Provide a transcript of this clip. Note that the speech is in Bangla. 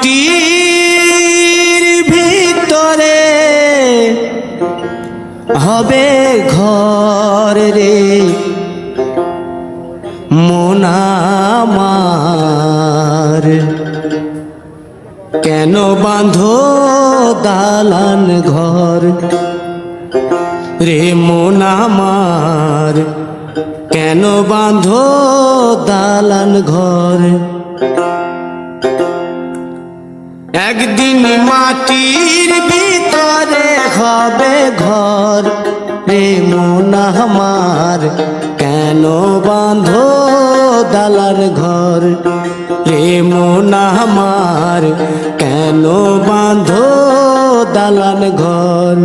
মাটির ভিতরে হবে ঘর রে মন আমার, কেন বাঁধো দালান ঘর রে মন আমার, কেন বাঁধো দালান ঘর। একদিন মাটির ভিতরে হবে ঘর রে মন আমার, কেন বাঁধো দালান ঘর রে মন আমার, কেন বাঁধো দালান ঘর।